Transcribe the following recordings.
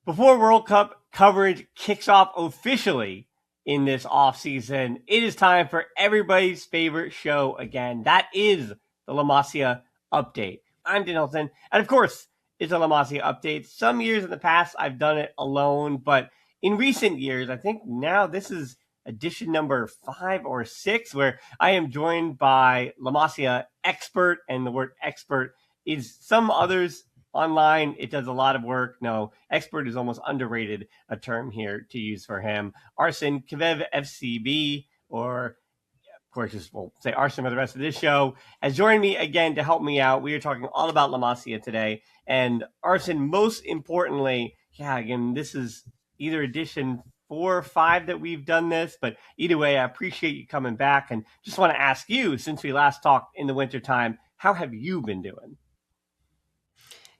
Before World Cup coverage kicks off officially in this offseason, it is time for everybody's favorite show again. That is the La Masia Update. I'm Dan Hilton, and of course, it's a La Masia Update. Some years in the past, I've done it alone, but in recent years, I think now this is edition number 5 or 6, where I am joined by La Masia expert, and the word expert is some others online. It does a lot of work. No, expert is almost underrated, a term here to use for him. ArsenKveFCB, or of course, just we'll say Arsen for the rest of this show, has joined me again to help me out. We are talking all about La Masia today. And Arsen, most importantly, again, this is either edition 4 or 5 that we've done this, but either way, I appreciate you coming back and just want to ask you, since we last talked in the wintertime, how have you been doing?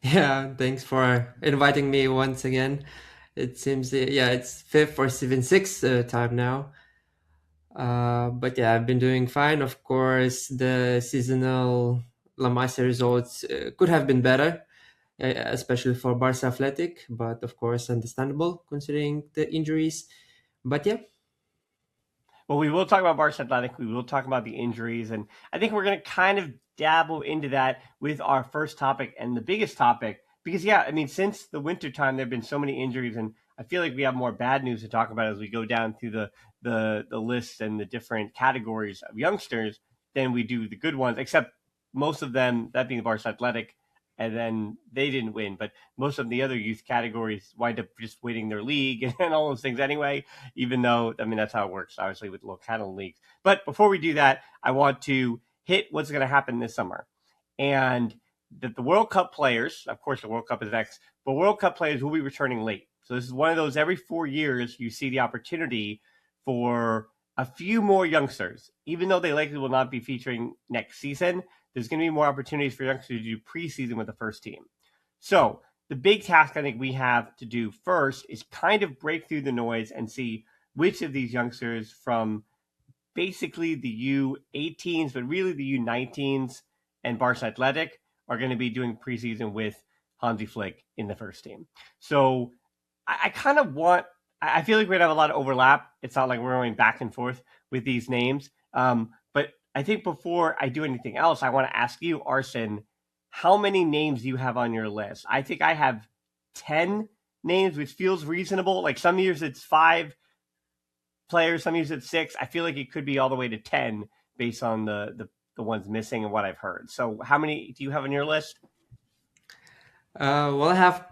Yeah, thanks for inviting me once again. It seems, it's fifth or even sixth time now. But yeah, I've been doing fine. Of course, the seasonal La Masia results could have been better, especially for Barça Atlétic, but of course, understandable considering the injuries. But yeah. Well, we will talk about Barça Atlétic. We will talk about the injuries. And I think we're going to kind of dabble into that with our first topic and the biggest topic. Because, since the wintertime, there have been so many injuries. And I feel like we have more bad news to talk about as we go down through the list and the different categories of youngsters than we do the good ones, except most of them, that being Barça Atlétic, and then they didn't win. But most of the other youth categories wind up just winning their league and all those things anyway, even though, that's how it works, obviously, with local Catalan leagues. But before we do that, I want to hit what's going to happen this summer. And that the World Cup players, of course, the World Cup is next, but World Cup players will be returning late. So this is one of those every 4 years you see the opportunity for a few more youngsters, even though they likely will not be featuring next season. There's going to be more opportunities for youngsters to do preseason with the first team. So the big task I think we have to do first is kind of break through the noise and see which of these youngsters from basically the U18s, but really the U19s and Barça Atlétic are going to be doing preseason with Hansi Flick in the first team. So I kind of I feel like we're going to have a lot of overlap. It's not like we're going back and forth with these names. But I think before I do anything else, I want to ask you, Arsen, how many names do you have on your list? I think I have 10 names, which feels reasonable. Like some years it's 5 players, some years it's 6. I feel like it could be all the way to 10 based on the ones missing and what I've heard. So how many do you have on your list? Well, I have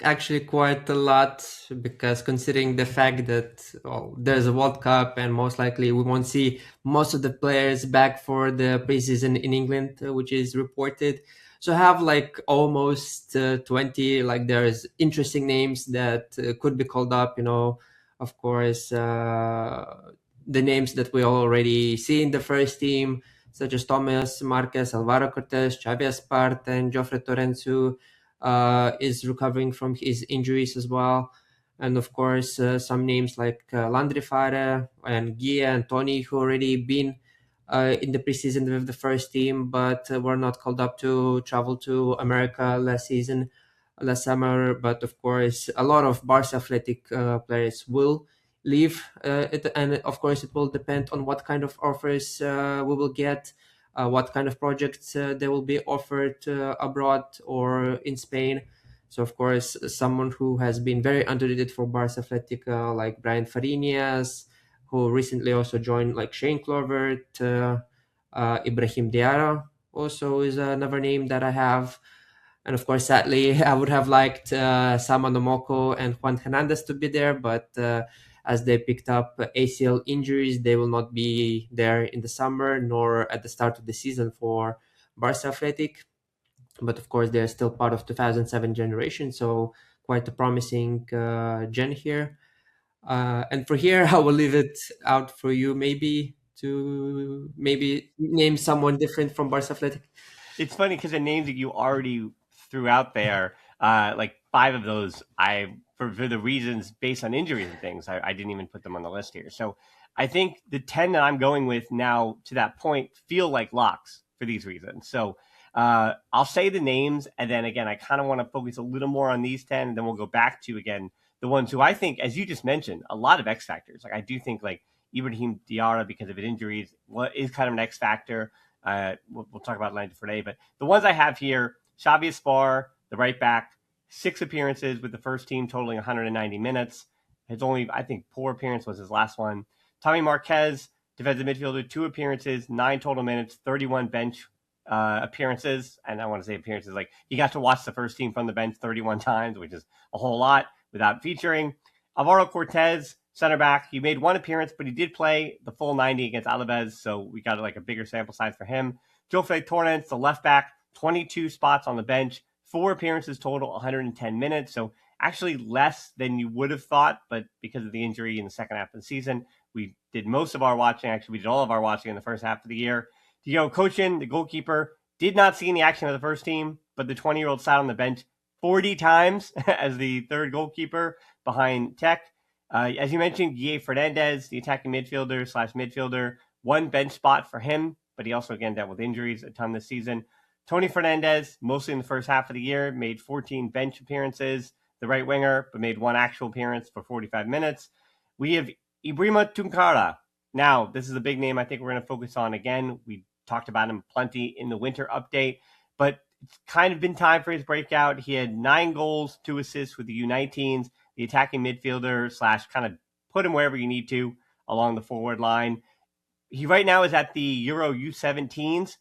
actually quite a lot because considering the fact that there's a World Cup and most likely we won't see most of the players back for the preseason in England, which is reported. So I have like almost 20, like there's interesting names that could be called up, of course, the names that we already see in the first team, such as Thomas Marquez, Alvaro Cortes, Xavi Espart, and Joffre Torenzu. Is recovering from his injuries as well. And of course, some names like Landry Fare and Gia and Tony, who already been in the preseason with the first team, but were not called up to travel to America last summer. But of course, a lot of Barça Athletic players will leave. And of course, it will depend on what kind of offers we will get. What kind of projects they will be offered abroad or in Spain. So, of course, someone who has been very underrated for Barça Athletic, like Brian Fariñas, who recently also joined, like Shane Clovert, Ibrahim Diarra also is another name that I have. And of course, sadly, I would have liked Sam Anomoko and Juan Hernandez to be there, but as they picked up ACL injuries, they will not be there in the summer nor at the start of the season for Barça Athletic. But of course, they're still part of 2007 generation, so quite a promising gen here. And for here, I will leave it out for you to name someone different from Barça Athletic. It's funny because the names that you already threw out there, like 5 of those, for the reasons based on injuries and things, I didn't even put them on the list here. So I think the 10 that I'm going with now to that point feel like locks for these reasons. So I'll say the names, and then again, I kind of want to focus a little more on these 10, and then we'll go back to, again, the ones who I think, as you just mentioned, a lot of X factors. Like I do think like Ibrahim Diarra, because of his injuries, is kind of an X factor. We'll talk about Atlanta for today, but the ones I have here: Xavi Aspar, the right back, 6 appearances with the first team, totaling 190 minutes. His only, I think, poor appearance was his last one. Tommy Marquez, defensive midfielder, 2 appearances, 9 total minutes, 31 bench appearances. And I want to say appearances, like he got to watch the first team from the bench 31 times, which is a whole lot without featuring. Alvaro Cortez, center back, he made 1 appearance, but he did play the full 90 against Alaves, so we got like a bigger sample size for him. Jofre Torrens, the left back, 22 spots on the bench, 4 appearances total, 110 minutes. So actually less than you would have thought, but because of the injury in the second half of the season, we did most of our watching. Actually, we did all of our watching in the first half of the year. Diego Cochin, the goalkeeper, did not see any action of the first team, but the 20-year-old sat on the bench 40 times as the third goalkeeper behind Tech. As you mentioned, Guille Fernandez, the attacking midfielder/midfielder, 1 bench spot for him, but he also, again, dealt with injuries a ton this season. Tony Fernandez, mostly in the first half of the year, made 14 bench appearances, the right winger, but made 1 actual appearance for 45 minutes. We have Ibrahima Tunkara. Now, this is a big name I think we're going to focus on again. We talked about him plenty in the winter update, but it's kind of been time for his breakout. He had 9 goals, 2 assists with the U19s, the attacking midfielder / kind of put him wherever you need to along the forward line. He right now is at the Euro U17s,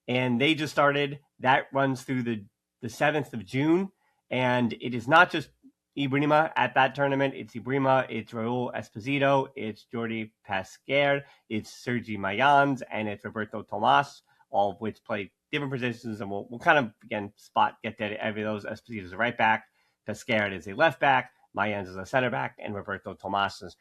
and they just started. That runs through the 7th of June, and it is not just Ibrahima at that tournament. It's Ibrahima, it's Raul Esposito, it's Jordi Pasquer, it's Sergi Mayans, and it's Roberto Tomas, all of which play different positions, and we'll kind of, again, get that every those. Esposito is a right back, Pasquer is a left back, Mayans is a center back, and Roberto Tomas is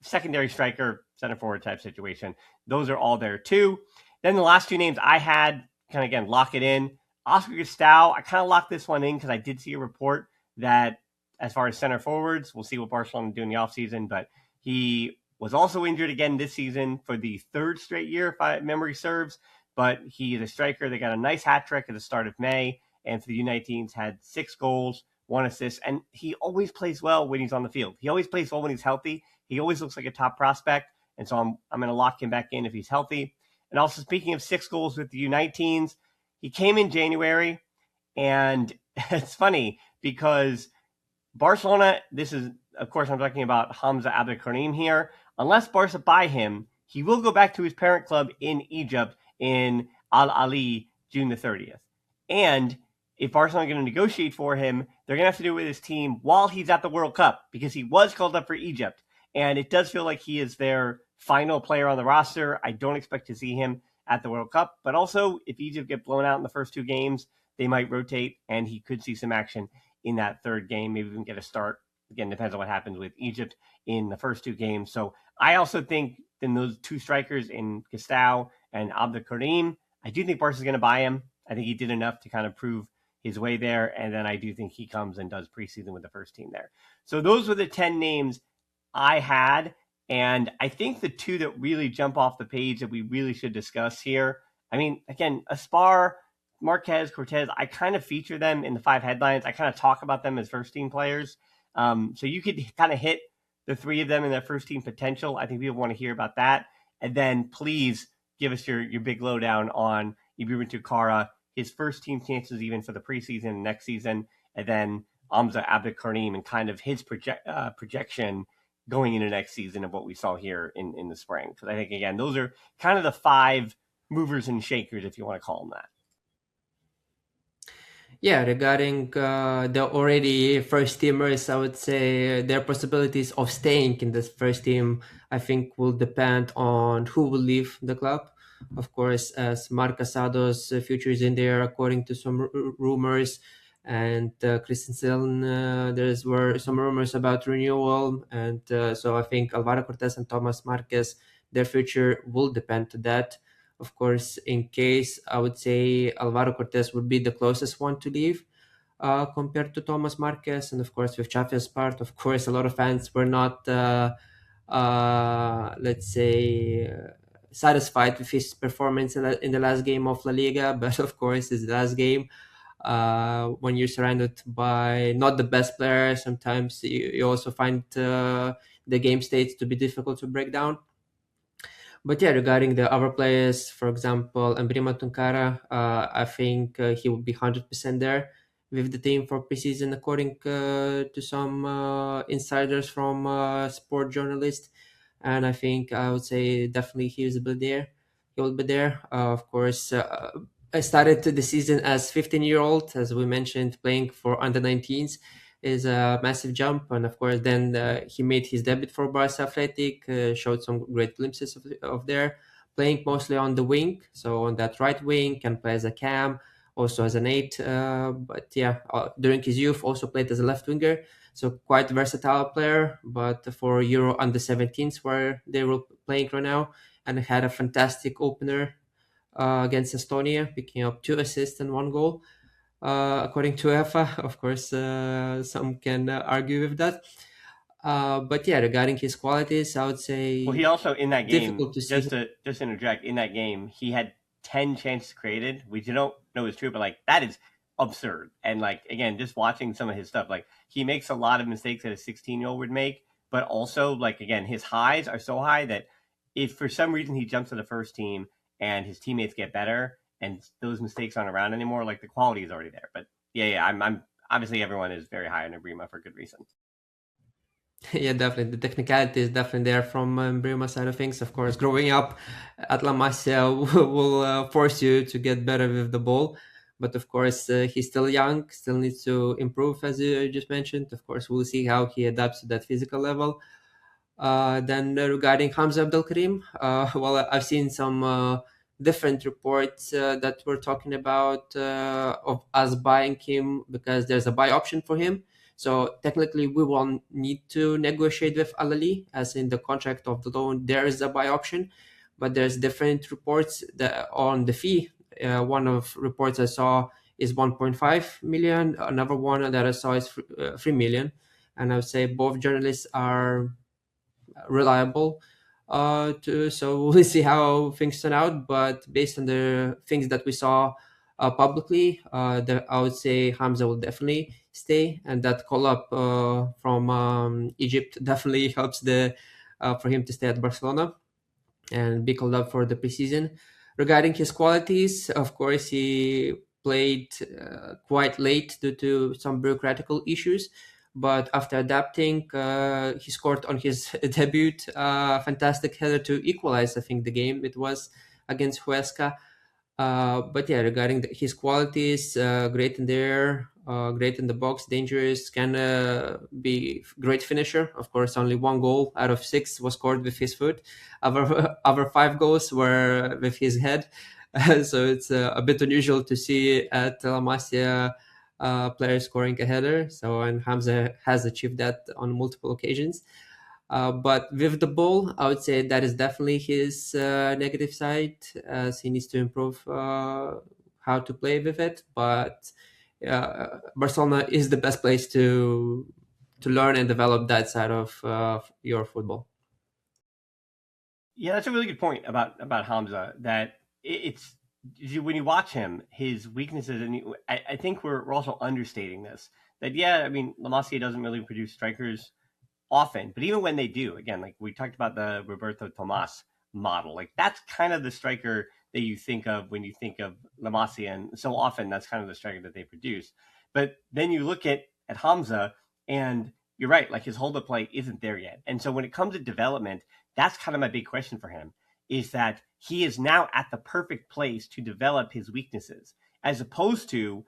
secondary striker, center forward type situation. Those are all there too. Then the last 2 names I had, kind of, again, lock it in. Oscar Gustavo, I kind of locked this one in because I did see a report that as far as center forwards, we'll see what Barcelona do in the offseason, but he was also injured again this season for the 3rd straight year, if my memory serves, but he is a striker. They got a nice hat trick at the start of May, and for the U19s had 6 goals, 1 assist, and he always plays well when he's on the field. He always plays well when he's healthy. He always looks like a top prospect, and so I'm going to lock him back in if he's healthy. And also, speaking of 6 goals with the U19s, he came in January, and it's funny because Barcelona, this is, of course, I'm talking about Hamza Abdelkarim here. Unless Barca buy him, he will go back to his parent club in Egypt in Al Ahly June the 30th. And if Barcelona are going to negotiate for him, they're going to have to do it with his team while he's at the World Cup, because he was called up for Egypt. And it does feel like he is their final player on the roster. I don't expect to see him at the World Cup. But also, if Egypt get blown out in the first 2 games, they might rotate, and he could see some action in that 3rd game. Maybe even get a start. Again, depends on what happens with Egypt in the first 2 games. So I also think in those 2 strikers in Gustavo and Abdelkarim, I do think Barca's going to buy him. I think he did enough to kind of prove his way there. And then I do think he comes and does preseason with the first team there. So those were the 10 names I had. And I think the 2 that really jump off the page that we really should discuss here, I mean, again, Aspar, Marquez, Cortez, I kind of feature them in the 5 headlines. I kind of talk about them as first team players. So you could kind of hit the 3 of them in their first team potential. I think people want to hear about that. And then please give us your big lowdown on Ibrahima Tunkara, his first team chances even for the preseason next season, and then Hamza Abdelkarim and kind of his projection going into next season of what we saw here in the spring. Because I think, again, those are kind of the 5 movers and shakers, if you want to call them that. Yeah, regarding the already first teamers, I would say their possibilities of staying in this first team, I think, will depend on who will leave the club. Of course, as Marc Casado's future is in there, according to some rumors, and Christensen, were some rumors about renewal, and so I think Alvaro Cortez and Thomas Marquez, their future will depend to that. Of course, in case, I would say Alvaro Cortez would be the closest one to leave compared to Thomas Marquez. And of course, with Xavi's part, of course, a lot of fans were not, let's say, satisfied with his performance in the last game of La Liga, but of course it's the last game. When you're surrounded by not the best players, sometimes you also find the game states to be difficult to break down. But yeah, regarding the other players, for example, Embrima Tunkara, I think he will be 100% there with the team for preseason, according to some insiders from sport journalists. And I think I would say definitely he will be there. He will be there. Of course, I started the season as 15-year-old, as we mentioned, playing for under 19s is a massive jump. And of course, then he made his debut for Barça Atlétic, showed some great glimpses of there, playing mostly on the wing. So on that right wing, can play as a cam, also as an eight. But yeah, during his youth, also played as a left winger. So quite versatile player. But for Euro under 17s, where they were playing right now, and had a fantastic opener against Estonia, picking up 2 assists and 1 goal. According to UEFA, of course, some can argue with that. But yeah, regarding his qualities, I would say Well, he also in that game, difficult to see. just to interject, in that game, he had 10 chances created, which you don't know is true, but like that is absurd. And like again, just watching some of his stuff, like he makes a lot of mistakes that a 16-year-old would make, but also like again, his highs are so high that if for some reason he jumps to the first team and his teammates get better and those mistakes aren't around anymore, like the quality is already there. But yeah, I'm obviously everyone is very high on Ibrima for good reason. Yeah, definitely. The technicality is definitely there from Bremer's side of things. Of course, growing up at La Masia will force you to get better with the ball. But of course, he's still young, still needs to improve, as you just mentioned. Of course, we'll see how he adapts to that physical level. Then regarding Hamza Abdelkarim, well, I've seen some different reports that were talking about of us buying him because there's a buy option for him. So technically, we won't need to negotiate with Al Ahly, as in the contract of the loan, there is a buy option, but there's different reports that on the fee. One of reports I saw is 1.5 million. Another one that I saw is 3 million. And I would say both journalists are reliable. So we'll see how things turn out. But based on the things that we saw publicly, I would say Hamza will definitely stay, and that call up from Egypt definitely helps for him to stay at Barcelona and be called up for the preseason. Regarding his qualities, of course, he played quite late due to some bureaucratical issues. But after adapting, he scored on his debut fantastic header to equalize, I think, the game. It was against Huesca. But yeah, regarding his qualities, great in there, great in the box, dangerous, can be great finisher. Of course, only 1 goal out of 6 was scored with his foot. Other 5 goals were with his head. So it's a bit unusual to see at La Masia player scoring a header. So, and Hamza has achieved that on multiple occasions. But with the ball, I would say that is definitely his negative side, as he needs to improve how to play with it. But Barcelona is the best place to learn and develop that side of your football. Yeah, that's a really good point about Hamza. That it's when you watch him, his weaknesses, and I think we're also understating this. That yeah, I mean, La Masia doesn't really produce strikers often, but even when they do, again, like we talked about the Roberto Tomas model, like that's kind of the striker that you think of when you think of La Masia, and so often that's kind of the striker that they produce. But then you look at Hamza, and you're right, like his hold up play isn't there yet. And so when it comes to development, that's kind of my big question for him is that he is now at the perfect place to develop his weaknesses, as opposed to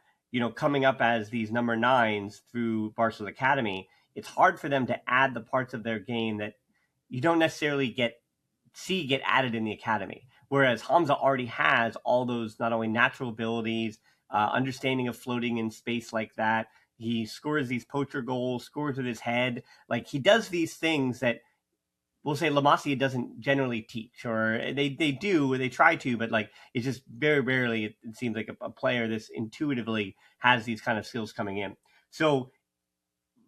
coming up as these number nines through Barcelona Academy. It's hard for them to add the parts of their game that you don't necessarily get added in the academy. Whereas Hamza already has all those not only natural abilities, understanding of floating in space like that. He scores these poacher goals, scores with his head. Like he does these things that we'll say La Masia doesn't generally teach, or they try to, but like it's just very rarely it seems like a player this intuitively has these kind of skills coming in. So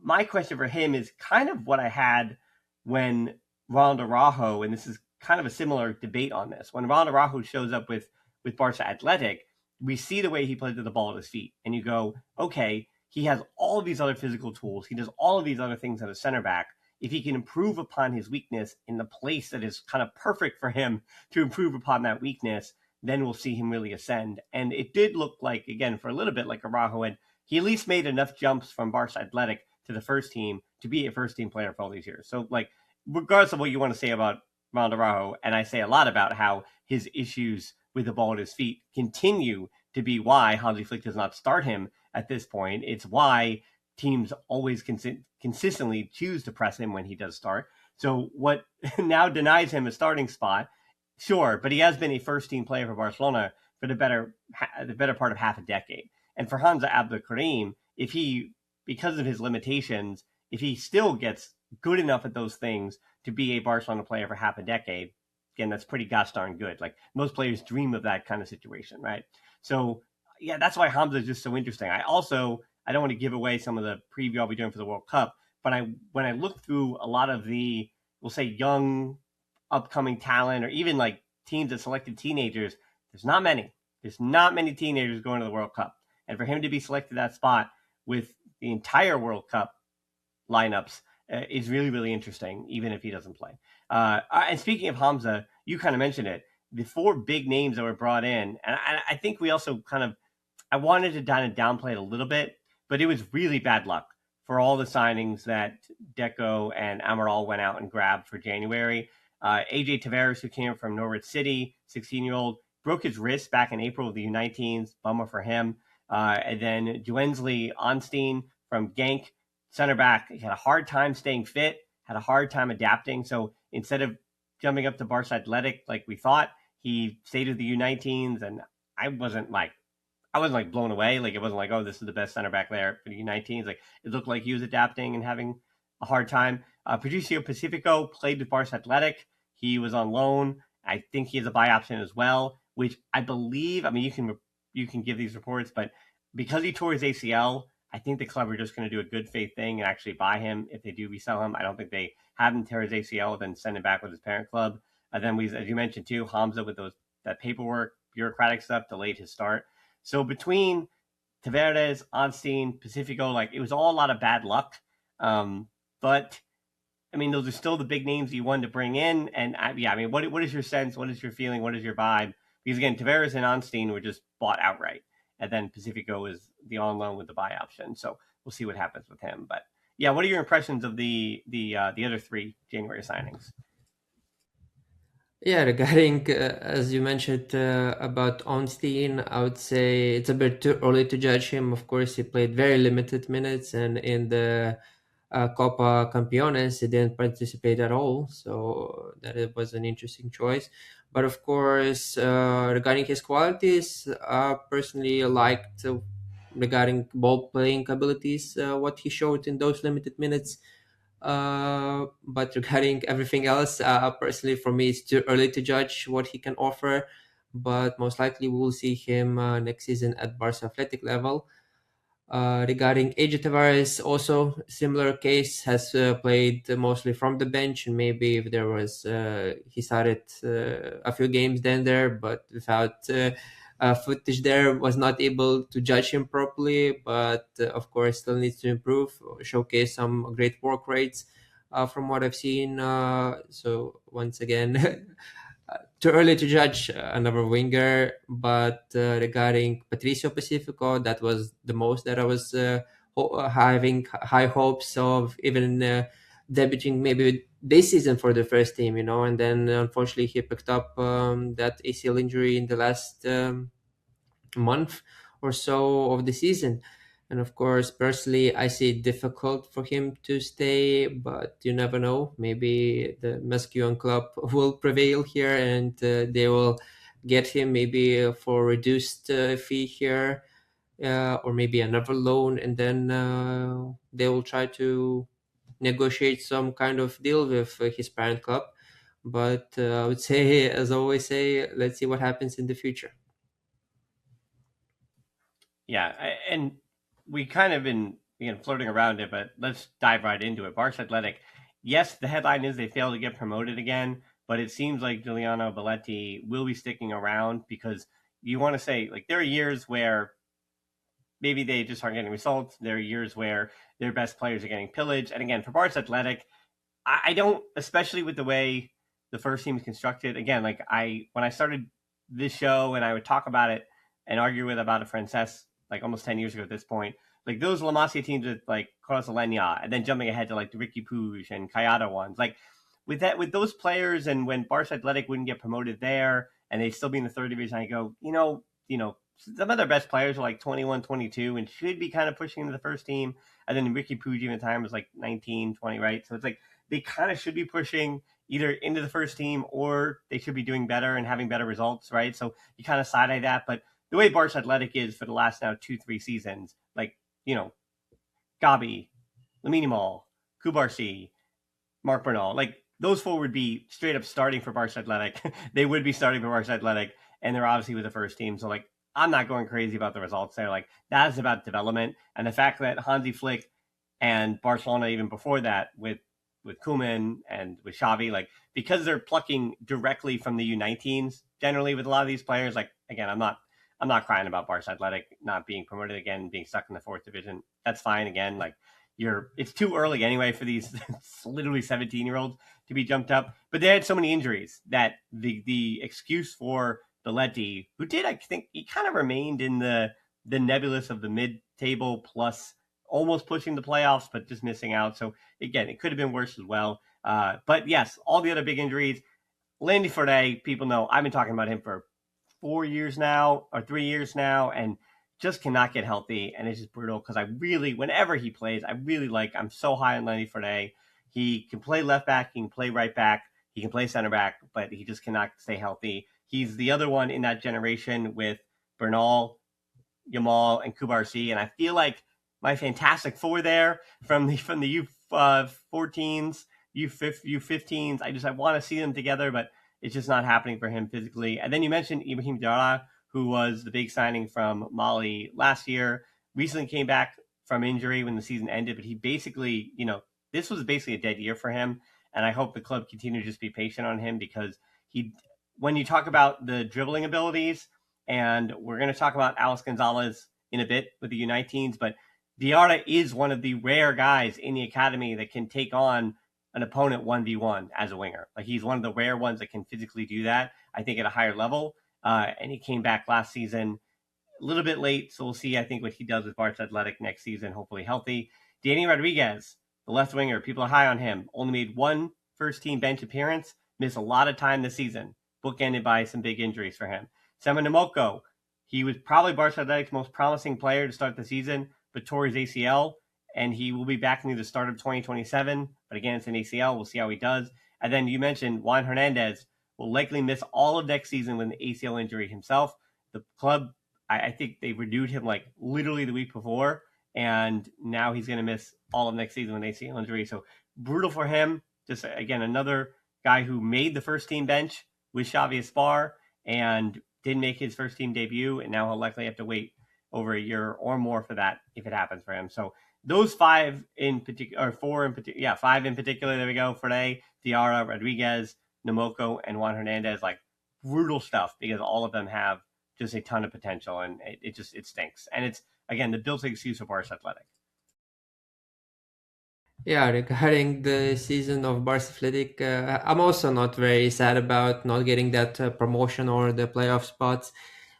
my question for him is kind of what I had when Ronald Araujo, and this is kind of a similar debate on this. When Ronald Araujo shows up with Barça Atlétic, we see the way he plays with the ball at his feet, and you go, okay, he has all of these other physical tools. He does all of these other things at a center back. If he can improve upon his weakness in the place that is kind of perfect for him to improve upon that weakness, then we'll see him really ascend. And it did look like, again, for a little bit like Araujo, and he at least made enough jumps from Barça Atlétic to the first team to be a first team player for all these years. So, like, regardless of what you want to say about Ronald Araujo, and I say a lot about how his issues with the ball at his feet continue to be why Hansi Flick does not start him at this point. It's why teams always consistently choose to press him when he does start. So what now denies him a starting spot, sure, but he has been a first team player for Barcelona for the better part of half a decade. And for Hamza Abdelkarim, if he, because of his limitations, if he still gets good enough at those things to be a Barcelona player for half a decade, again, that's pretty gosh darn good. Like, most players dream of that kind of situation, right? So, yeah, that's why Hamza is just so interesting. I don't want to give away some of the preview I'll be doing for the World Cup, but when I look through a lot of the, we'll say, young upcoming talent, or even like teams that selected teenagers, there's not many. There's not many teenagers going to the World Cup. And for him to be selected that spot with the entire World Cup lineups is really, really interesting, even if he doesn't play. And speaking of Hamza, you kind of mentioned it. The four big names that were brought in, and I think we also I wanted to kind of downplay it a little bit, but it was really bad luck for all the signings that Deco and Amaral went out and grabbed for January. AJ Tavares, who came from Norwich City, 16-year-old, broke his wrist back in April of the U19s. Bummer for him. And then Juvenil Onstein from Genk, center back. He had a hard time staying fit, had a hard time adapting. So instead of jumping up to Barça Atlétic like we thought, he stayed with the U19s, and I wasn't blown away. Like, it wasn't like, oh, this is the best center back there for the U19s. Like, it looked like he was adapting and having a hard time. Patricio Pacifico played with Barça Atlétic. He was on loan. I think he has a buy option as well, which I believe, I mean, you can give these reports, but because he tore his ACL, I think the club are just going to do a good faith thing and actually buy him if they do resell him. I don't think they have him tear his ACL, then send him back with his parent club. And then as you mentioned too, Hamza with that paperwork, bureaucratic stuff delayed his start. So between Tavares, Onstein, Pacifico, like, it was all a lot of bad luck. But I mean, those are still the big names you wanted to bring in. And what is your sense? What is your feeling? What is your vibe? Because again, Tavares and Onstein were just bought outright, and then Pacifico is the on loan with the buy option. So we'll see what happens with him. But yeah, what are your impressions of the other three January signings? Yeah, regarding as you mentioned about Onstein, I would say it's a bit too early to judge him. Of course, he played very limited minutes, and in the Copa Campeones, he didn't participate at all. So that it was an interesting choice. But of course, regarding his qualities, I personally liked regarding ball playing abilities, what he showed in those limited minutes. But regarding everything else, personally, for me, it's too early to judge what he can offer. But most likely, we will see him next season at Barça Athletic level. Regarding AJ Tavares, also similar case, has played mostly from the bench, and maybe if there was he started a few games then there, but without footage there, was not able to judge him properly. But of course, still needs to improve, showcase some great work rates from what I've seen. So once again. Too early to judge another winger, but regarding Patricio Pacifico, that was the most that I was having high hopes of, even debuting maybe this season for the first team, and then unfortunately he picked up that ACL injury in the last month or so of the season. And of course, personally, I see it difficult for him to stay, but you never know. Maybe the Musculan club will prevail here, and they will get him maybe for reduced fee here, or maybe another loan, and then they will try to negotiate some kind of deal with his parent club. But I would say, as I always say, let's see what happens in the future. Yeah, and we kind of been flirting around it, but let's dive right into it. Barça Athletic, yes, the headline is they failed to get promoted again, but it seems like Giuliano Belletti will be sticking around because you want to say, like, there are years where maybe they just aren't getting results. There are years where their best players are getting pillaged. And again, for Barça Athletic, I don't, especially with the way the first team is constructed. Again, like when I started this show and I would talk about it and argue about it, Frances, like almost 10 years ago at this point, like those La Masia teams with like Carlos Alenia, and then jumping ahead to like the Ricky Puig and Kayada ones, like with those players, and when Barça Athletic wouldn't get promoted there and they still be in the third division, I go, some of their best players are like 21, 22 and should be kind of pushing into the first team. And then Ricky Puig even time was like 19, 20, right? So it's like they kind of should be pushing either into the first team or they should be doing better and having better results, right? So you kind of side eye that. But the way Barça Athletic is for the last now 2-3 seasons, like, Gabi, Lamine Yamal, Kubarsi, Mark Bernal, like those four would be straight up starting for Barça Athletic. They would be starting for Barça Athletic, and they're obviously with the first team. So, like, I'm not going crazy about the results there. Like, that is about development. And the fact that Hansi Flick and Barcelona, even before that, with Koeman and with Xavi, like, because they're plucking directly from the U19s generally with a lot of these players, like, again, I'm not crying about Barça Athletic not being promoted again, being stuck in the fourth division. That's fine. Again, like, it's too early anyway for these literally 17-year-olds to be jumped up. But they had so many injuries that the excuse for Belletti, who did, I think, he kind of remained in the nebulous of the mid-table plus almost pushing the playoffs, but just missing out. So again, it could have been worse as well. But yes, all the other big injuries. Landy Forte, people know I've been talking about him for 4 years now or 3 years now, and just cannot get healthy, and it's just brutal because whenever he plays, I'm so high on Landy Forte. He can play left back, he can play right back, he can play center back, but he just cannot stay healthy. He's the other one in that generation with Bernal, Yamal, and Kubarsi, and I feel like my Fantastic Four there from the U14s, U15s. I want to see them together, but it's just not happening for him physically. And then you mentioned Ibrahim Diarra, who was the big signing from Mali last year, recently came back from injury when the season ended, but he basically, this was basically a dead year for him. And I hope the club continue to just be patient on him because when you talk about the dribbling abilities, and we're going to talk about Alex Gonzalez in a bit with the U19s, but Diarra is one of the rare guys in the academy that can take on an opponent 1v1 as a winger. Like, he's one of the rare ones that can physically do that, I think, at a higher level. And he came back last season a little bit late, so we'll see, I think, what he does with Barça Athletic next season, hopefully healthy. Danny Rodriguez, the left winger, people are high on him. Only made one first-team bench appearance, missed a lot of time this season, bookended by some big injuries for him. Sema Namoko, he was probably Barça Athletic's most promising player to start the season, but tore his ACL, and he will be back near the start of 2027. But again, it's an ACL. We'll see how he does. And then you mentioned Juan Hernandez will likely miss all of next season with an ACL injury himself. The club, I think they renewed him like literally the week before, and now he's going to miss all of next season with an ACL injury. So brutal for him. Just, again, another guy who made the first team bench with Xavi Aspar and didn't make his first team debut, and now he'll likely have to wait over a year or more for that if it happens for him. So those five in particular, or four in particular, yeah, five in particular, there we go, Forte, Diarra, Rodriguez, Namoko, and Juan Hernandez, like brutal stuff because all of them have just a ton of potential, and it stinks. And it's, again, the built-in excuse of Barça Athletic. Yeah, regarding the season of Barça Athletic, I'm also not very sad about not getting that promotion or the playoff spots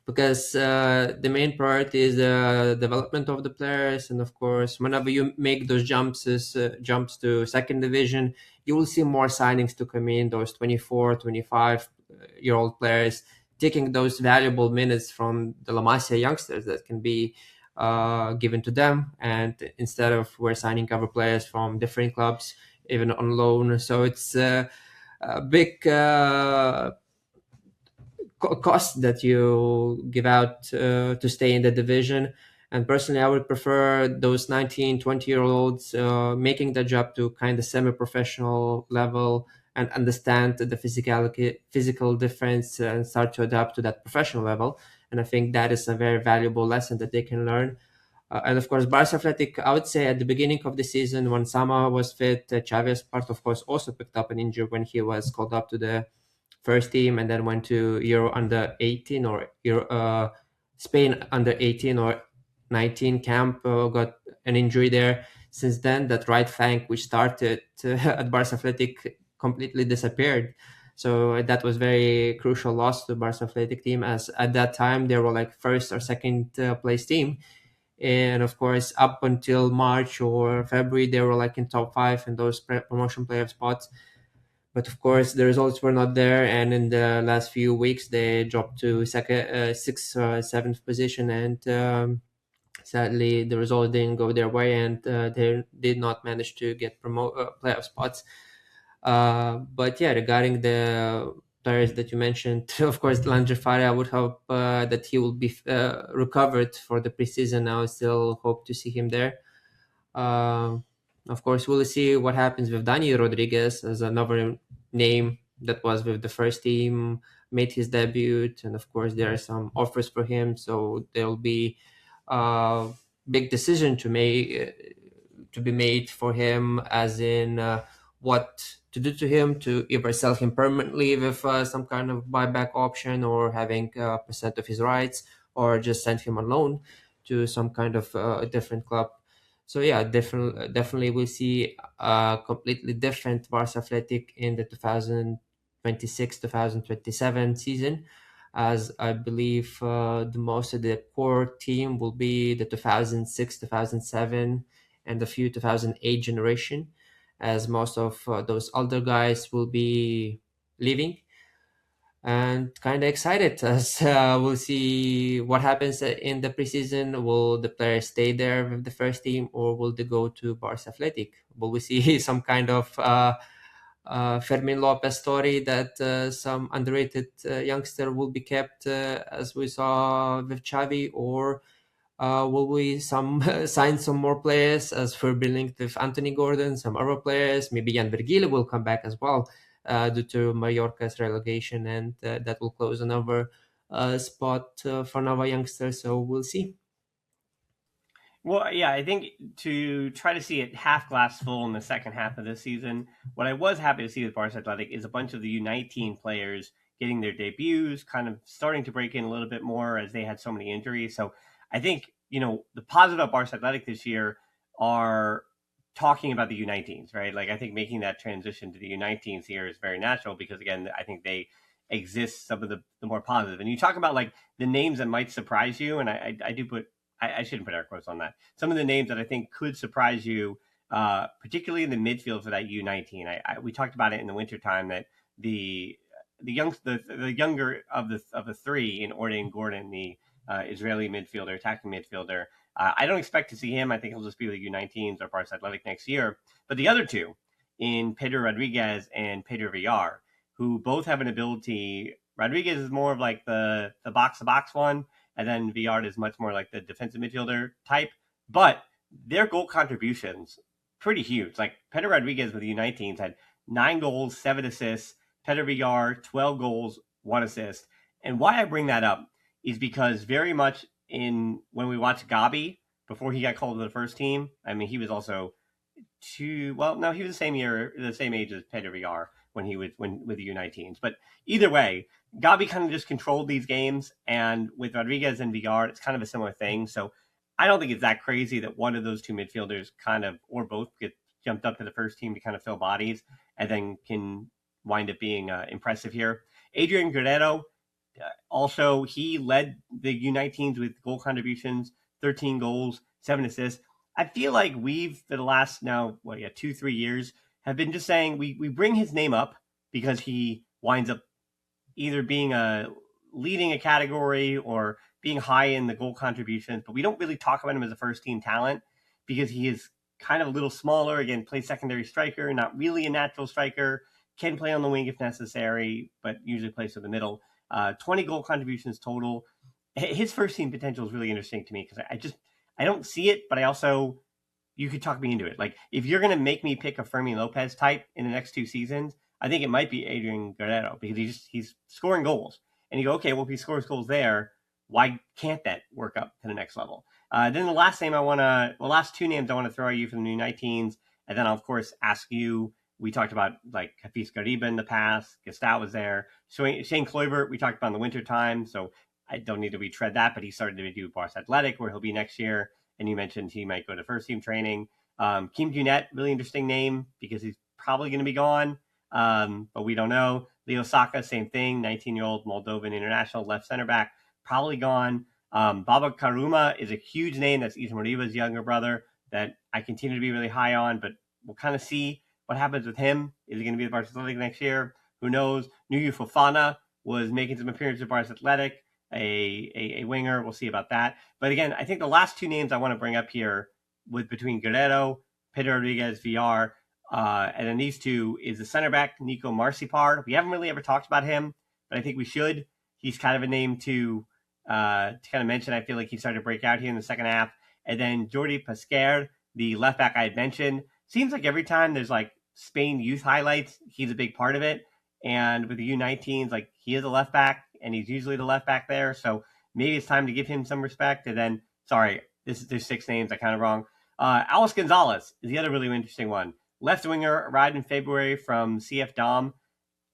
because the main priority is the development of the players. And of course, whenever you make those jumps to second division, you will see more signings to come in, those 24, 25-year-old players taking those valuable minutes from the La Masia youngsters that can be given to them, and instead of we're signing cover players from different clubs, even on loan. So it's a big cost that you give out to stay in the division. And personally, I would prefer those 19, 20-year-olds making the job to kind of semi-professional level and understand the physical difference and start to adapt to that professional level. And I think that is a very valuable lesson that they can learn. And of course, Barça Athletic, I would say at the beginning of the season, when Sama was fit, Chavez part, of course, also picked up an injury when he was called up to the first team and then went to Euro under 18 or Spain under 18 or 19 camp, got an injury there. Since then, that right flank, which started at Barça Athletic, completely disappeared. So that was very crucial loss to Barça Athletic team, as at that time they were like first or second place team. And of course, up until March or February, they were like in top five in those promotion player spots. But of course, the results were not there, and in the last few weeks, they dropped to sixth, seventh position, and sadly, the results didn't go their way, and they did not manage to get playoff spots. But yeah, regarding the players that you mentioned, of course, Lanjafari, I would hope that he will be recovered for the preseason. Now, I still hope to see him there. Uh, of course, we'll see what happens with Dani Rodriguez as another name that was with the first team, made his debut, and of course, there are some offers for him. So there will be a big decision to be made for him, as in what to do to him, to either sell him permanently with some kind of buyback option, or having percent of his rights, or just send him on loan to some kind of different club. So yeah, definitely we'll see a completely different Barca Athletic in the 2026-2027 season, as I believe the most of the core team will be the 2006, 2007, and a few 2008 generation, as most of those older guys will be leaving. And kind of excited as we'll see what happens in the preseason. Will the players stay there with the first team, or will they go to Barça Athletic? Will we see some kind of Fermin Lopez story that some underrated youngster will be kept, as we saw with Xavi, or will we sign some more players, as we're linked with Anthony Gordon, some other players? Maybe Jan Vergile will come back as well due to Mallorca's relegation, and that will close another spot for another youngster. So we'll see. Well, yeah, I think to try to see it half glass full in the second half of this season, what I was happy to see with Barca Athletic is a bunch of the U19 players getting their debuts, kind of starting to break in a little bit more as they had so many injuries. So I think, the positive about Barca Athletic this year are talking about the U19s, right? Like, I think making that transition to the U19s here is very natural because, again, I think they exist some of the more positive. And you talk about like the names that might surprise you, and I do put I shouldn't put air quotes on that. Some of the names that I think could surprise you, particularly in the midfield for that U19. We talked about it in the wintertime that the younger of the three in Orden Gordon, the Israeli midfielder, attacking midfielder. I don't expect to see him. I think he'll just be the U19s or Barca Athletic next year. But the other two, in Pedro Rodriguez and Pedro Villar, who both have an ability. Rodriguez is more of like the box to box one, and then Villar is much more like the defensive midfielder type. But their goal contributions pretty huge. Like Pedro Rodriguez with the U19s had 9 goals, 7 assists. Pedro Villar 12 goals, 1 assist. And why I bring that up is because very much when we watched Gabi before he got called to the first team. I mean, he was also he was the same age as Pedro Villar when he was with the U19s. But either way, Gabi kind of just controlled these games, and with Rodriguez and Villar, it's kind of a similar thing. So I don't think it's that crazy that one of those two midfielders kind of, or both, get jumped up to the first team to kind of fill bodies, and then can wind up being impressive here. Adrian Guerrero, also, he led the U19s with goal contributions, 13 goals, 7 assists. I feel like we've, for the last now, 2-3 years, have been just saying we bring his name up because he winds up either being leading a category or being high in the goal contributions, but we don't really talk about him as a first team talent because he is kind of a little smaller. Again, plays secondary striker, not really a natural striker, can play on the wing if necessary, but usually plays to the middle. 20 goal contributions total. His first team potential is really interesting to me because I don't see it, but I also, you could talk me into it. Like, if you're going to make me pick a Fermin Lopez type in the next 2 seasons, I think it might be Adrian Guerrero because he's scoring goals. And you go, okay, well, if he scores goals there, why can't that work up to the next level? Then the last two names I want to throw at you from the U19s, and then I'll of course ask you. We talked about like Hafiz Gariba in the past. Gestat was there. Shane Kluivert, we talked about in the winter time, so I don't need to retread that, but he started to do Barça Atlétic, where he'll be next year. And you mentioned he might go to first team training. Kim Junet, really interesting name because he's probably going to be gone, but we don't know. Leo Saka, same thing, 19-year-old Moldovan international left center back, probably gone. Baba Karuma is a huge name. That's Ethan Moriba's younger brother that I continue to be really high on, but we'll kind of see what happens with him. Is he going to be the Barça Atlétic next year? Who knows? Nuyu Fofana was making some appearances at Barça Atlétic, a winger. We'll see about that. But again, I think the last two names I want to bring up here with between Guerrero, Pedro Rodriguez, VR, and then these two is the center back, Nico Marcipar. We haven't really ever talked about him, but I think we should. He's kind of a name to kind of mention. I feel like he started to break out here in the second half. And then Jordi Pesquer, the left back I had mentioned. Seems like every time there's like Spain youth highlights, he's a big part of it. And with the U19s, like he is a left back, and he's usually the left back there. So maybe it's time to give him some respect. And then, sorry, there's six names. I kind of wrong. Alex Gonzalez is the other really interesting one. Left winger, arrived in February from CF Dom.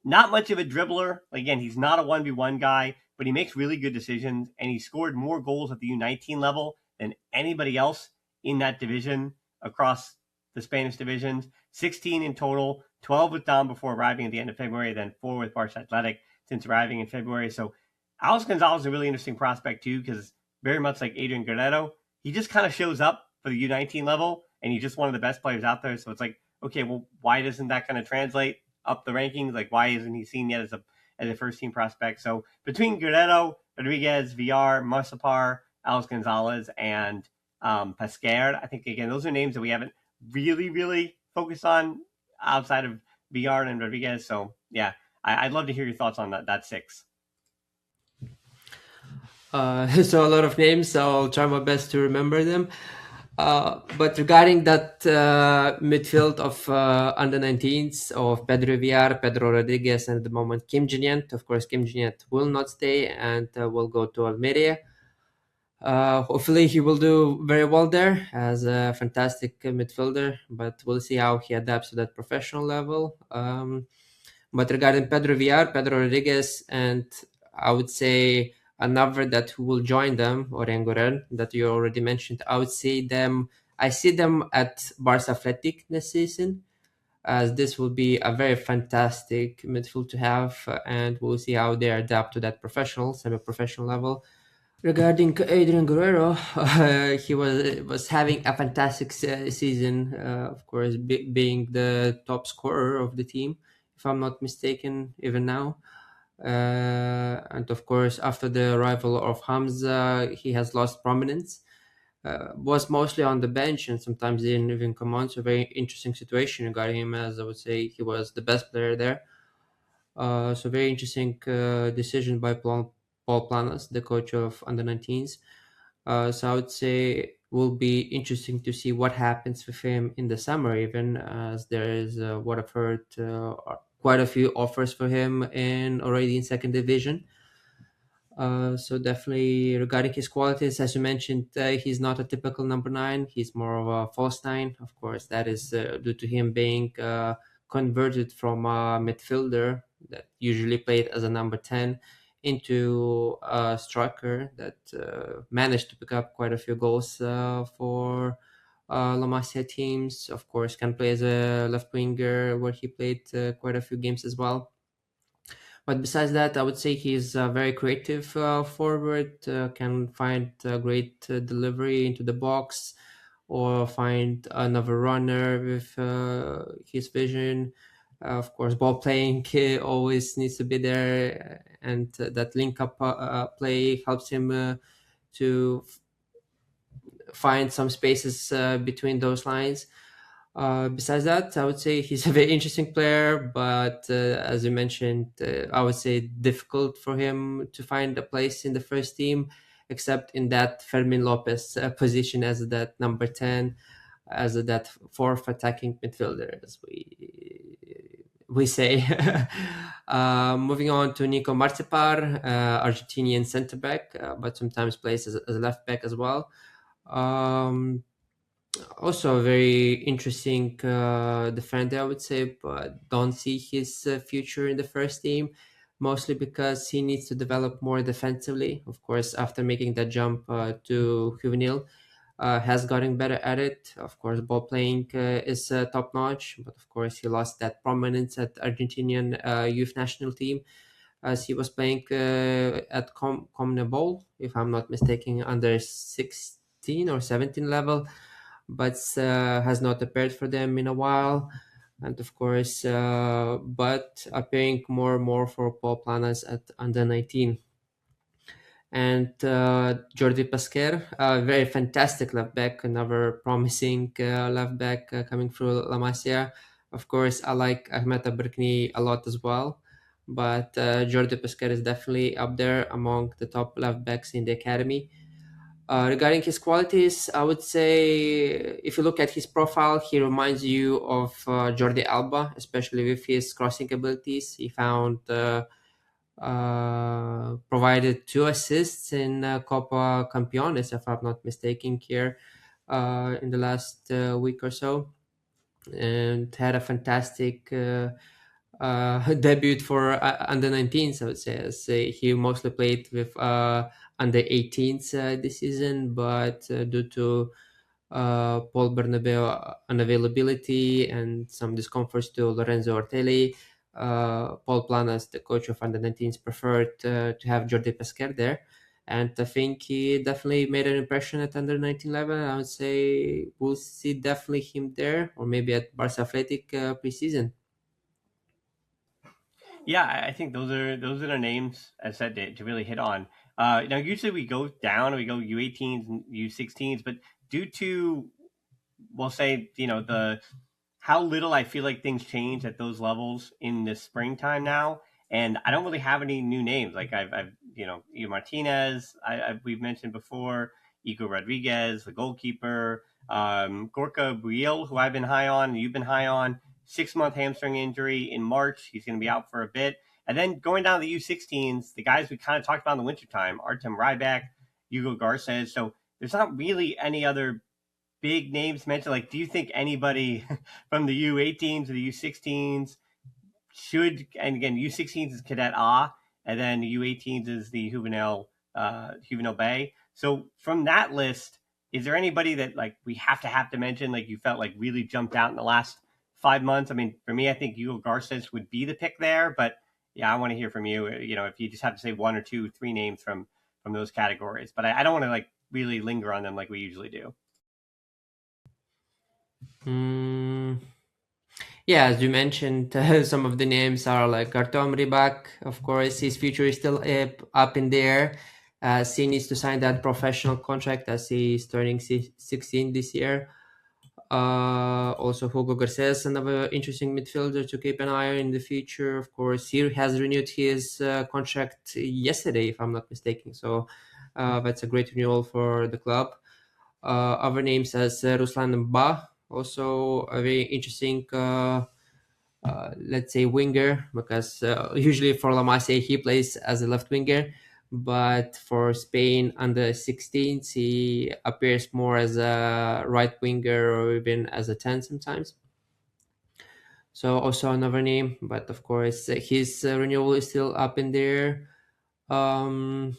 Not much of a dribbler. Again, he's not a 1v1 guy, but he makes really good decisions, and he scored more goals at the U19 level than anybody else in that division across the Spanish divisions. 16 in total, 12 with Dom before arriving at the end of February, then 4 with Barça Atlétic since arriving in February. So Alex Gonzalez is a really interesting prospect too, because very much like Adrian Guerrero, he just kind of shows up for the U19 level, and he's just one of the best players out there. So it's like, okay, well, why doesn't that kind of translate up the rankings? Like, why isn't he seen yet as a first team prospect? So between Guerrero, Rodriguez, VR, Marcipar, Alex Gonzalez, and Pesquer, I think again those are names that we haven't really focused on outside of VR and Rodriguez. So yeah, I'd love to hear your thoughts on that six. So a lot of names, so I'll try my best to remember them. But regarding that midfield of under 19s of Pedro Villar, Pedro Rodriguez, and at the moment Kim Jin-Yent, of course, Kim Jin-Yent will not stay and will go to Almeria. Hopefully he will do very well there as a fantastic midfielder, but we'll see how he adapts to that professional level. But regarding Pedro Villar, Pedro Rodriguez, and I would say another that who will join them, Orengoren, that you already mentioned, I see them at Barça Atlétic this season, as this will be a very fantastic midfield to have, and we'll see how they adapt to that semi-professional level. Regarding Adrian Guerrero, he was having a fantastic season, of course, being the top scorer of the team, if I'm not mistaken, even now. And of course, after the arrival of Hamza, he has lost prominence. Was mostly on the bench and sometimes didn't even come on. So very interesting situation regarding him, as I would say he was the best player there. So very interesting decision by Paul Planas, the coach of under 19s. So I would say will be interesting to see what happens with him in the summer, even as there is what I've heard quite a few offers for him already in second division. So definitely regarding his qualities, as you mentioned, he's not a typical number 9. He's more of a false 9. Of course, that is due to him being converted from a midfielder that usually played as a number 10 into a striker that managed to pick up quite a few goals for La Masia teams. Of course, can play as a left winger where he played quite a few games as well. But besides that, I would say he's a very creative forward, can find great delivery into the box or find another runner with his vision. Of course, ball playing always needs to be there, and that link-up play helps him to find some spaces between those lines. Besides that, I would say he's a very interesting player, but as you mentioned, I would say difficult for him to find a place in the first team, except in that Fermin Lopez position as that number 10, as that fourth attacking midfielder, as we say. Moving on to Nico Marcipar, Argentinian centre back, but sometimes plays as a left back as well. Um, Also a very interesting defender, I would say, but don't see his future in the first team, mostly because he needs to develop more defensively. Of course, after making that jump to Juvenil, has gotten better at it. Of course, ball playing is top notch, but of course, he lost that prominence at Argentinian youth national team as he was playing at CONMEBOL, if I'm not mistaken, under 16 or 17 level, but has not appeared for them in a while. And of course, but appearing more and more for Paul Planas at under 19. And Jordi Pasquer, a very fantastic left back, another promising left back coming through La Masia. Of course, I like Ahmed Aberkni a lot as well, but Jordi Pasquer is definitely up there among the top left backs in the academy. Regarding his qualities, I would say if you look at his profile, he reminds you of Jordi Alba, especially with his crossing abilities. He found provided 2 assists in Copa Campeones, if I'm not mistaken, here in the last week or so, and had a fantastic debut for under 19s, I would say. As he mostly played with under 18s this season, but due to Paul Bernabeu unavailability and some discomforts to Lorenzo Ortelli, Paul Planas, the coach of under 19s, preferred to have Jordi Pesquer there. And I think he definitely made an impression at under 19 level. I would say we'll see definitely him there, or maybe at Barça Atlétic preseason. Yeah, I think those are the names I said to really hit on. Now, usually we go down, we go U18s and U16s, but due to, we'll say, the how little I feel like things change at those levels in the springtime now, and I don't really have any new names. Like I've Ivo Martinez, we've mentioned before, Ico Rodriguez, the goalkeeper, Gorka Briel, who I've been high on, you've been high on. 6-month hamstring injury in March. He's going to be out for a bit. And then going down to the U16s, the guys we kind of talked about in the wintertime, Artem Ryback, Hugo Garces. So there's not really any other big names mentioned. Like, do you think anybody from the U18s or the U16s should? And again, U16s is Cadet A, and then the U18s is the Juvenil Bay. So from that list, is there anybody that like we have to mention? Like you felt like really jumped out in the last 5 months? I mean, for me, I think Hugo Garces would be the pick there, but yeah, I want to hear from you. If you just have to say one or two, three names from those categories, but I don't want to like really linger on them like we usually do. Mm, yeah, as you mentioned, some of the names are like Artem Rybak. Of course, his future is still up in there. He needs to sign that professional contract as he's turning 16 this year. Also, Hugo Garces, another interesting midfielder to keep an eye on in the future. Of course, he has renewed his contract yesterday, if I'm not mistaken. So that's a great renewal for the club. Other names as Ruslan Ba, also a very interesting, let's say, winger, because usually for La Masia he plays as a left winger, but for Spain under 16s he appears more as a right winger or even as a 10 sometimes. So also another name, but of course his renewal is still up in there. Um,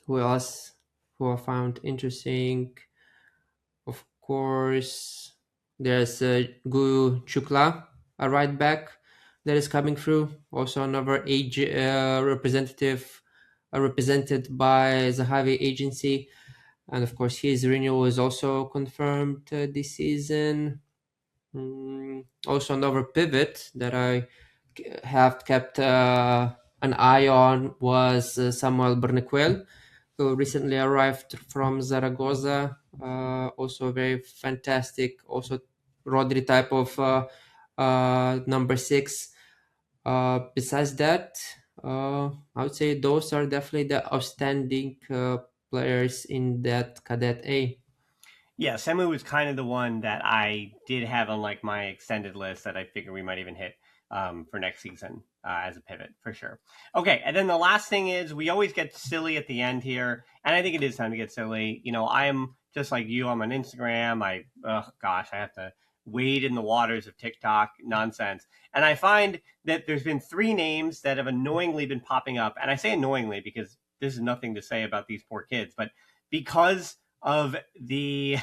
who else? Who I found interesting? Of course, there's Gu Chukla, a right back that is coming through. Also another age representative, represented by the Zahavi agency. And of course, his renewal is also confirmed this season. Also another pivot that I have kept an eye on was Samuel Bernequel, who recently arrived from Zaragoza. Also very fantastic, also Rodri type of number 6. Besides that, I would say those are definitely the outstanding players in that Cadet A. Yeah, Semu was kind of the one that I did have on like my extended list that I figure we might even hit for next season as a pivot for sure. Okay, and then the last thing is we always get silly at the end here, and I think it is time to get silly. You know, I am just like you. I'm on Instagram. I have to wade in the waters of TikTok nonsense, and I find that there's been three names that have annoyingly been popping up, and I say annoyingly because this is nothing to say about these poor kids, but because of the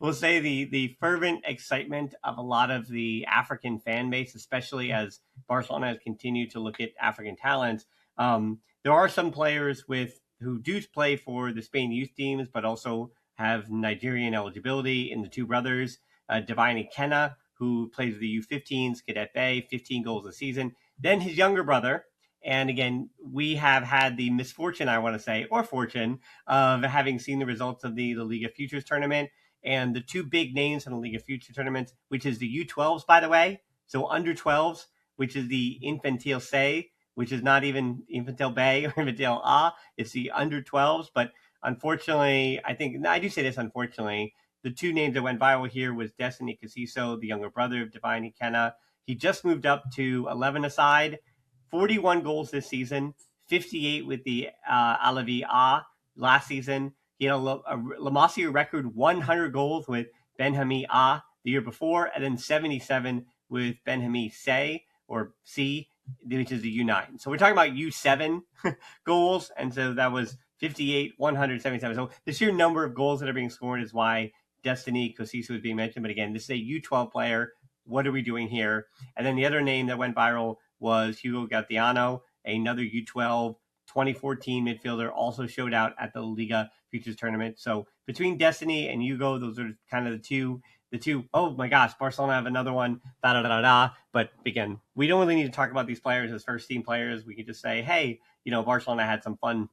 we'll say the fervent excitement of a lot of the African fan base, especially as Barcelona has continued to look at African talents. There are some players with who do play for the Spain youth teams, but also have Nigerian eligibility in the two brothers, Divine Ikenna, who plays with the U15s, Cadet Bay, 15 goals a season. Then his younger brother, and again, we have had the misfortune, I want to say, or fortune, of having seen the results of the Liga Futures tournament and the two big names in the Liga Future tournaments, which is the U12s, by the way. So under 12s, which is the Infantil C, which is not even Infantil B or Infantil A. It's the under 12s. But unfortunately, I do say this unfortunately, the two names that went viral here was Destiny Casiso, the younger brother of Divine Ikenna. He just moved up to 11 aside. 41 goals this season, 58 with the Alavi A last season. He had a La Masia record 100 goals with Benhami A the year before, and then 77 with Benhami C, or C, which is the U9. So we're talking about U7 goals, and so that was 58, 177. So the sheer number of goals that are being scored is why Destiny Cosiso is being mentioned. But again, this is a U12 player. What are we doing here? And then the other name that went viral was Hugo Gattiano, another U12 2014 midfielder, also showed out at the Liga Futures tournament. So between Destiny and Hugo, those are kind of the two. Oh my gosh, Barcelona have another one. Da da da da. But again, we don't really need to talk about these players as first team players. We could just say, hey, Barcelona had some fun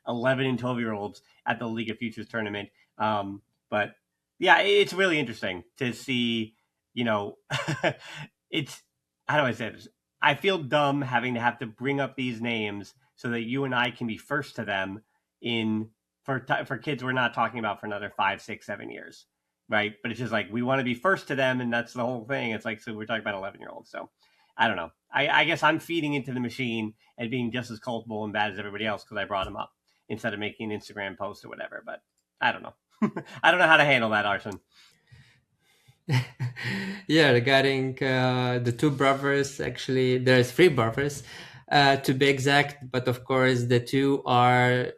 11 and 12-year-olds at the Liga Futures tournament. But yeah, it's really interesting to see. It's how do I say this? I feel dumb having to have to bring up these names so that you and I can be first to them for kids we're not talking about for another 5, 6, 7 years, right? But it's just like we want to be first to them, and that's the whole thing. It's like so we're talking about 11-year-olds. So I don't know. I guess I'm feeding into the machine and being just as culpable and bad as everybody else because I brought them up instead of making an Instagram post or whatever. But I don't know. I don't know how to handle that, Arsen. Yeah, regarding the two brothers, actually, there's three brothers to be exact, but of course, the two are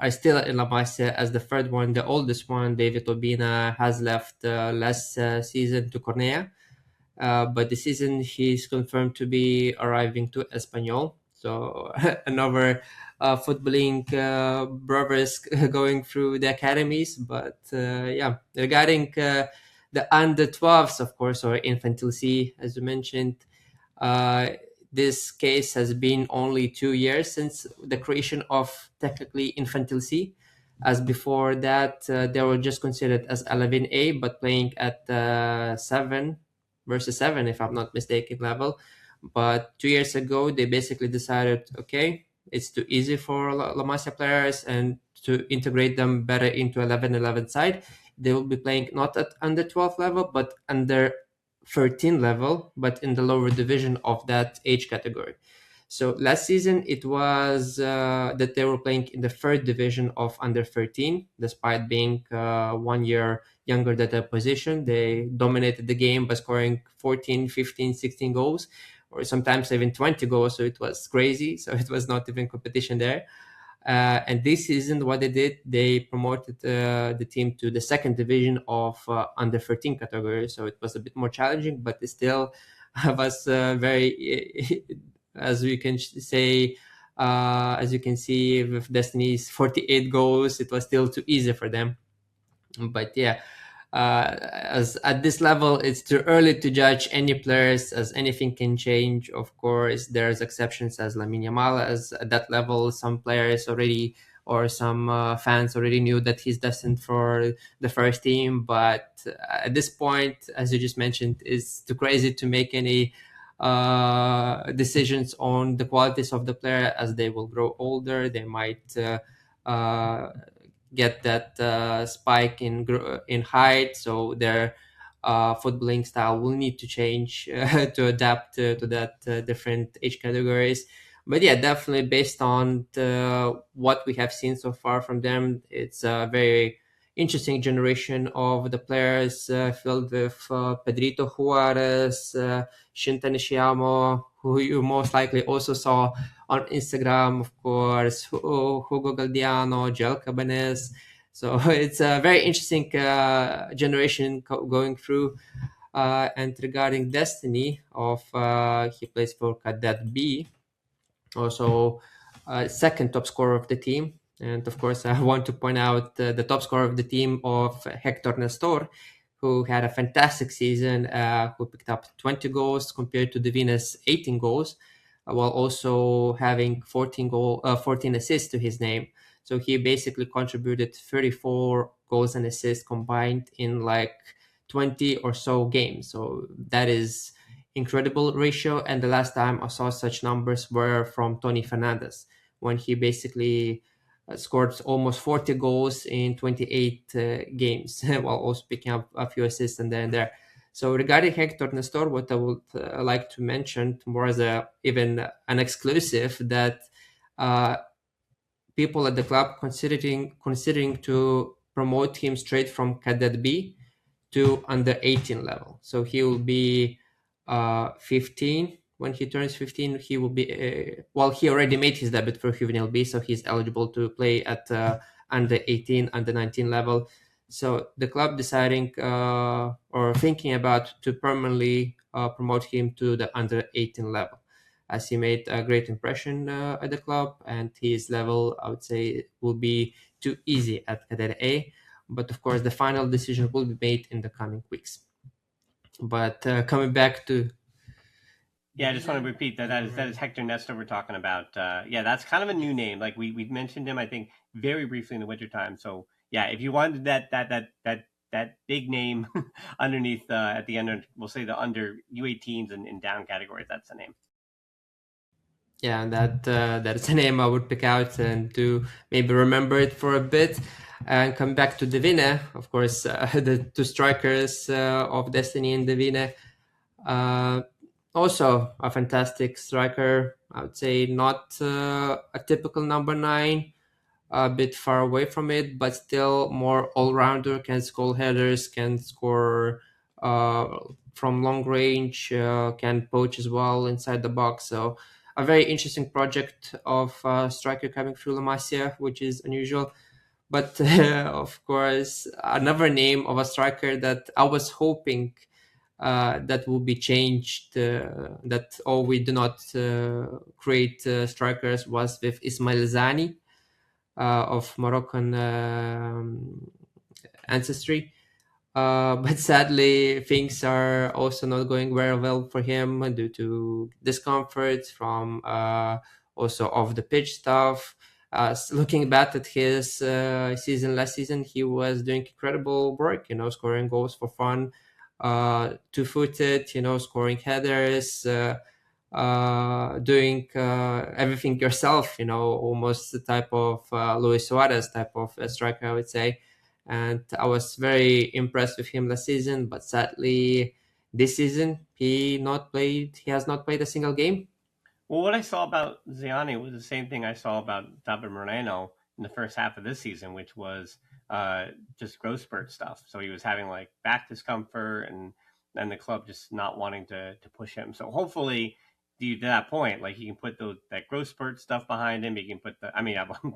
still in La Masia as the third one. The oldest one, David Obina, has left last season to Cornea, but this season he's confirmed to be arriving to Espanyol. So another footballing brothers going through the academies. But yeah, regarding the under 12s, of course, or Infantil C, as you mentioned, this case has been only 2 years since the creation of technically Infantil C. As before that, they were just considered as 11A, but playing at 7 versus 7, if I'm not mistaken, level. But 2 years ago, they basically decided, okay, it's too easy for La Masia players, and to integrate them better into 11-11 side, they will be playing not at under 12 level, but under 13 level, but in the lower division of that age category. So last season, it was that they were playing in the third division of under 13, despite being 1 year younger than their position. They dominated the game by scoring 14, 15, 16 goals, or sometimes even 20 goals. So it was crazy. So it was not even competition there. And this season, what they did, they promoted the team to the second division of under 13 category. So it was a bit more challenging, but it still was very, as we can say, as you can see with Destiny's 48 goals, it was still too easy for them. But yeah, as at this level, it's too early to judge any players, as anything can change. Of course, there's exceptions as Lamine Yamal, as at that level, some players already or some fans already knew that he's destined for the first team. But at this point, as you just mentioned, it's too crazy to make any decisions on the qualities of the player, as they will grow older. They might get that spike in height, so their footballing style will need to change to adapt to that different age categories. But yeah, definitely based on what we have seen so far from them, it's a very interesting generation of the players filled with Pedrito Juarez, Shinta Nishiyama, who you most likely also saw on Instagram, of course, Hugo Galdiano, Joel Cabanes. So it's a very interesting generation going through. And regarding Destiny, he plays for Cadet B, also second top scorer of the team. And of course, I want to point out the top scorer of the team of Hector Nestor, who had a fantastic season, who picked up 20 goals compared to Divina's 18 goals, while also having 14 assists to his name. So he basically contributed 34 goals and assists combined in like 20 or so games. So that is incredible ratio. And the last time I saw such numbers were from Tony Fernandez, when he basically scored almost 40 goals in 28 games, while also picking up a few assists and there and there. So regarding Hector Nestor, what I would like to mention more as even an exclusive, that uh, people at the club considering to promote him straight from Cadet B to under 18 level. So he will be 15 when he turns 15. He will be he already made his debut for Juvenil B, so he's eligible to play at under 18, under 19 level. So the club deciding or thinking about to permanently promote him to the under 18 level, as he made a great impression at the club, and his level, I would say, will be too easy at Cadet A. But of course, the final decision will be made in the coming weeks. But coming back to Yeah, I just want to repeat that is Hector Nestor we're talking about. Yeah, that's kind of a new name. Like we mentioned him, I think, very briefly in the wintertime. So yeah, if you wanted that big name underneath at the end, we'll say the under U18s and down categories. That's the name. yeah, that's a name I would pick out and to maybe remember it for a bit. And come back to Divine, of course, the two strikers of Destiny and Divine. Uh, Also a fantastic striker. I would say not a typical number 9, a bit far away from it, but still more all-rounder, can score headers, can score uh, from long range, can poach as well inside the box. So a very interesting project of striker coming through La Masia, which is unusual. But of course, another name of a striker that I was hoping that will be changed, that we do not create strikers, was with Ismail Zani of Moroccan ancestry. But sadly, things are also not going very well for him due to discomfort from also off the pitch stuff. Looking back at his season last season, he was doing incredible work, scoring goals for fun, two-footed, scoring headers, doing everything yourself, almost the type of Luis Suarez type of striker, I would say. And I was very impressed with him last season, but sadly, this season he has not played a single game. Well, what I saw about Ziani was the same thing I saw about David Moreno in the first half of this season, which was just growth spurt stuff. So he was having like back discomfort and the club just not wanting to push him. So hopefully, to that point, like he can put that growth spurt stuff behind him. He can put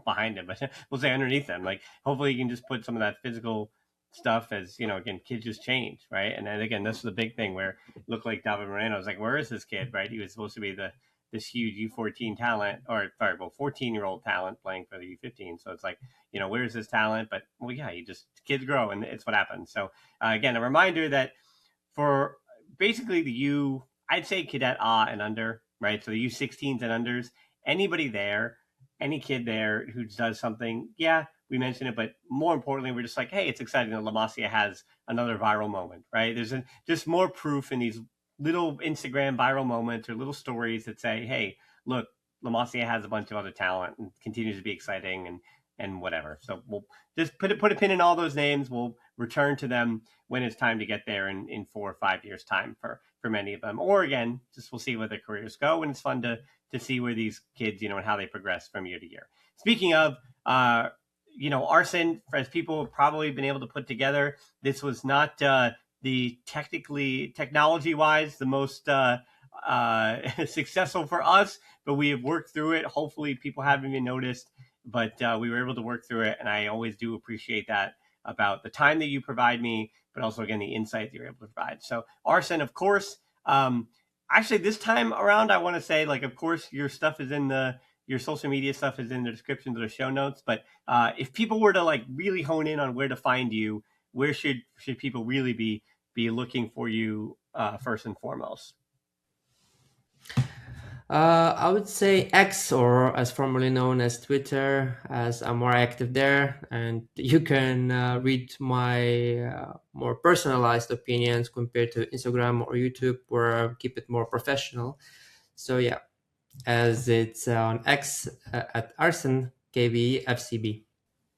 behind him, but we'll say underneath him. Like hopefully, he can just put some of that physical stuff as again, kids just change, right? And then again, this is the big thing where it looked like David Moreno was like, where is this kid, right? He was supposed to be this huge U14 talent, or sorry, 14-year-old talent playing for the U15. So it's like, where's his talent? But well, yeah, kids grow, and it's what happens. So again, a reminder that for basically I'd say cadet A and under, right? So the U16s and unders, anybody there, any kid there who does something, yeah, we mentioned it, but more importantly, we're just like, hey, it's exciting that La Masia has another viral moment, right? There's just more proof in these little Instagram viral moments or little stories that say, hey, look, La Masia has a bunch of other talent and continues to be exciting. And and whatever. So we'll just put a pin in all those names. We'll return to them when it's time to get there in 4 or 5 years time for many of them. Or again, just we'll see where their careers go. And it's fun to see where these kids, and how they progress from year to year. Speaking of, Arsen, as people have probably been able to put together, this was not the technology-wise, the most successful for us, but we have worked through it. Hopefully people haven't even noticed, but we were able to work through it, and I always do appreciate that about the time that you provide me, but also, again, the insight that you're able to provide. So, Arsen, of course, actually, this time around, I want to say, of course, your stuff is your social media stuff is in the description of the show notes, but if people were to, really hone in on where to find you, where should people really be looking for you first and foremost? I would say X, or as formerly known as Twitter, as I'm more active there, and you can read my more personalized opinions compared to Instagram or YouTube, where I keep it more professional. So yeah, as it's on X at ArsenKveFCB.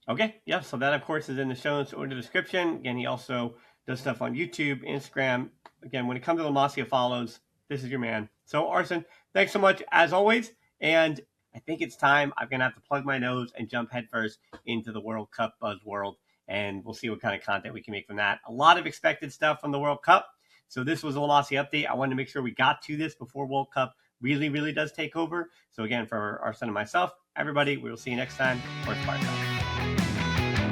Okay, yeah, so that, of course, is in the show notes or the description. Again, he also does stuff on YouTube, Instagram. Again, when it comes to the Masia follows, this is your man. So, Arsen, thanks so much, as always. And I think it's time. I'm going to have to plug my nose and jump headfirst into the World Cup buzz world. And we'll see what kind of content we can make from that. A lot of expected stuff from the World Cup. So this was a La Masia update. I wanted to make sure we got to this before World Cup really, really does take over. So again, for Arsen and myself, everybody, we will see you next time. Barça.